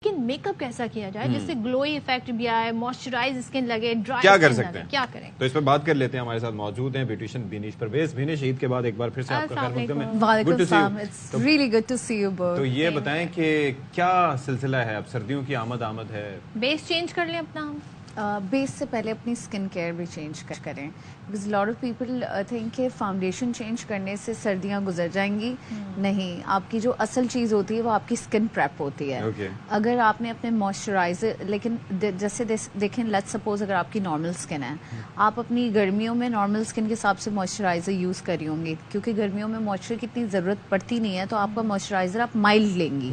लेकिन मेकअप कैसा किया जाए जिससे ग्लोई इफेक्ट भी आए, मॉइस्चराइज स्किन लगे, ड्राई क्या कर सकते हैं, क्या करें? तो इस पर बात कर लेते हैं। हमारे साथ मौजूद हैं ब्यूटिशियन बिनीश परवेज। बिनीश, ईद के बाद एक बार फिर से आपका खैर मकदम है। वालेकुम सलाम, it's really good to see you both. तो ये बताएं कि क्या सिलसिला है, अब सर्दियों की आमद है। बेस चेंज कर लें अपना हम। बेस से पहले अपनी स्किन केयर भी चेंज करें, because lot of people think कि फाउंडेशन चेंज करने से सर्दियां गुजर जाएंगी। नहीं, आपकी जो असल चीज़ होती है वो आपकी स्किन प्रेप होती है। अगर आपने अपने मॉइस्चराइजर, लेकिन जैसे देखें, लेट्स सपोज अगर आपकी नॉर्मल स्किन है, आप अपनी गर्मियों में नॉर्मल स्किन के हिसाब से मॉइस्चराइजर यूज़ करी होंगी, क्योंकि गर्मियों में मॉइस्चर की इतनी ज़रूरत पड़ती नहीं है, तो आपका मॉइस्चराइजर आप माइल्ड लेंगी।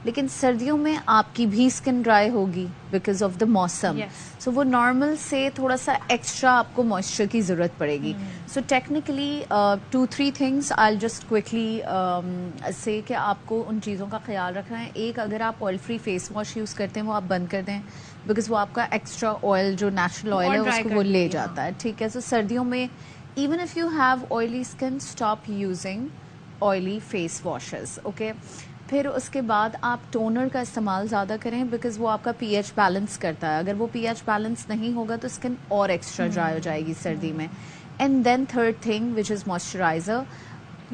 लेकिन सर्दियों में आपकी भी स्किन ड्राई होगी बिकॉज ऑफ द मौसम, सो वो नॉर्मल से थोड़ा सा एक्स्ट्रा आपको मॉइस्चर की ज़रूरत पड़ेगी। So technically 2-3 things I just quickly से कि आपको उन चीज़ों का ख्याल रखना है। एक, अगर आप oil free face wash use करते हैं वो आप बंद कर दें, बिकॉज वो आपका एक्स्ट्रा ऑयल, जो नेचुरल ऑयल है, उसको वो ले जाता है। ठीक है, सो सर्दियों में even if you have oily skin, stop using oily face washes. Okay, फिर उसके बाद आप टोनर का इस्तेमाल ज़्यादा करें, बिकॉज वो आपका पीएच बैलेंस करता है। अगर वो पीएच बैलेंस नहीं होगा तो स्किन और एक्स्ट्रा ड्राई हो जाएगी सर्दी में। And then third thing which is moisturiser.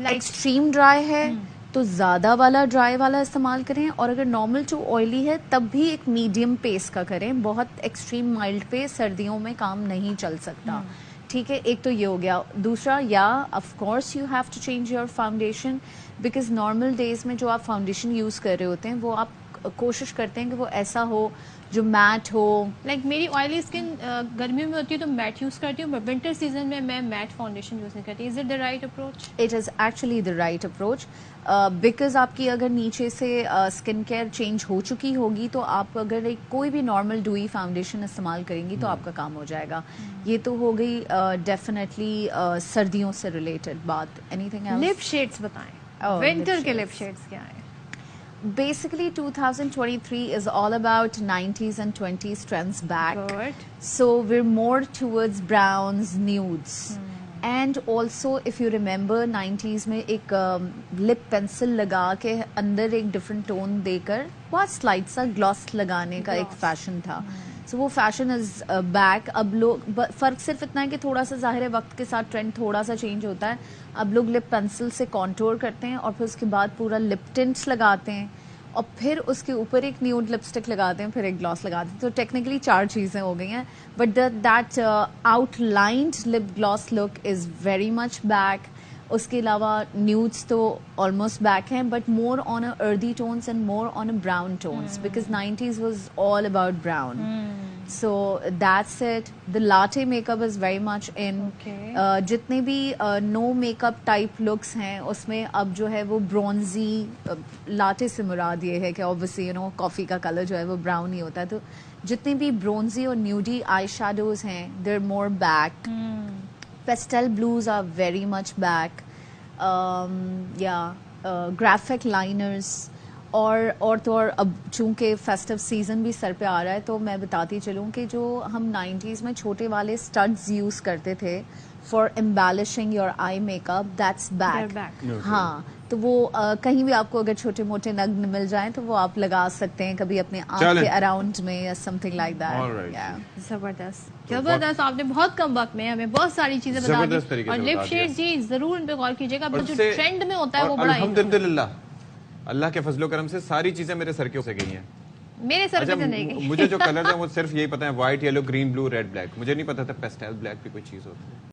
Extreme dry है तो ज़्यादा वाला ड्राई वाला इस्तेमाल करें, और अगर नॉर्मल टू ऑयली है तब भी एक मीडियम पेस का करें। बहुत एक्सट्रीम माइल्ड पे सर्दियों में काम नहीं चल सकता। ठीक है, एक तो ये हो गया। दूसरा, या of course you have to change your foundation, because normal days में जो आप फाउंडेशन यूज़ कर रहे होते हैं वो आप कोशिश करते हैं कि वो ऐसा हो जो मैट हो। लाइक मेरी ऑयली स्किन गर्मियों में होती है तो मैट यूज़ करती हूँ, बट विंटर सीजन में मैं मैट फाउंडेशन यूज़ नहीं करती। Is it the right approach? It is actually the right approach, because आपकी अगर नीचे से स्किन केयर चेंज हो चुकी होगी तो आप अगर एक कोई भी नॉर्मल डूई फाउंडेशन इस्तेमाल करेंगी तो आपका काम हो जाएगा। ये तो हो गई डेफिनेटली सर्दियों से रिलेटेड बात। Anything else? लिप शेड्स बताएं, विंटर के लिप शेड्स क्या है? Basically, 2023 is all about 90s and 20s trends back. Good. So we're more towards browns, nudes. And also, if you remember, 90s में एक lip pencil लगा के अंदर एक different tone देकर बहुत स्लाइड सा ग्लॉस लगाने का एक फैशन था। सो वो फैशन इज बैक। अब लोग, फ़र्क सिर्फ इतना है कि थोड़ा सा ज़ाहिर है वक्त के साथ ट्रेंड थोड़ा सा चेंज होता है। अब लोग लिप पेंसिल से कॉन्टोर करते हैं और फिर उसके बाद पूरा लिप टिंट्स लगाते हैं और फिर उसके ऊपर एक न्यूड लिपस्टिक लगाते हैं, फिर एक ग्लॉस लगाते हैं। तो टेक्निकली 4 चीज़ें हो गई हैं, but that outlined lip gloss look is very much back. उसके अलावा न्यूड्स तो ऑलमोस्ट बैक हैं, but more on a earthy tones and more on a brown tones, because 90s was all about brown. So that's it. The latte makeup is very much in. जितने भी no makeup type looks हैं उसमें अब जो है वो bronzy, latte से मुराद ये है कि ऑब्वियसली यू नो कॉफ़ी का कलर जो है वो ब्राउन ही होता है, तो जितने भी ब्रॉन्जी और न्यूडी आई शेडोज हैं, देर मोर back. Pastel blues are very much back. Graphic liners और तो और अब चूंकि फेस्टिव सीजन भी सर पे आ रहा है तो मैं बताती चलूँ कि जो हम 90s में छोटे वाले स्टड्स यूज़ करते थे for embellishing your eye makeup, that's back. हाँ, तो वो कहीं भी आपको अगर छोटे मोटे नग मिल जाएं तो वो आप लगा सकते हैं कभी अपने आँख के अराउंड में या समथिंग लाइक दैट। जबरदस्त जबरदस्त। आपने बहुत कम वक्त में हमें बहुत सारी चीजें बता दी। और लिप शेड्स जी जरूर इन पे गौर कीजिएगा, जो ट्रेंड में होता है वो बड़ा अल्हम्दुलिल्लाह अल्लाह के फजलो करम से सारी चीजें मेरे सर के ऊपर गई हैं। मेरे सर पे नहीं गई। मुझे जो कलर है वो सिर्फ यही पता है, white, yellow, green, blue, red, black. मुझे नहीं पता था पेस्टल ब्लैक भी कोई चीज होती है।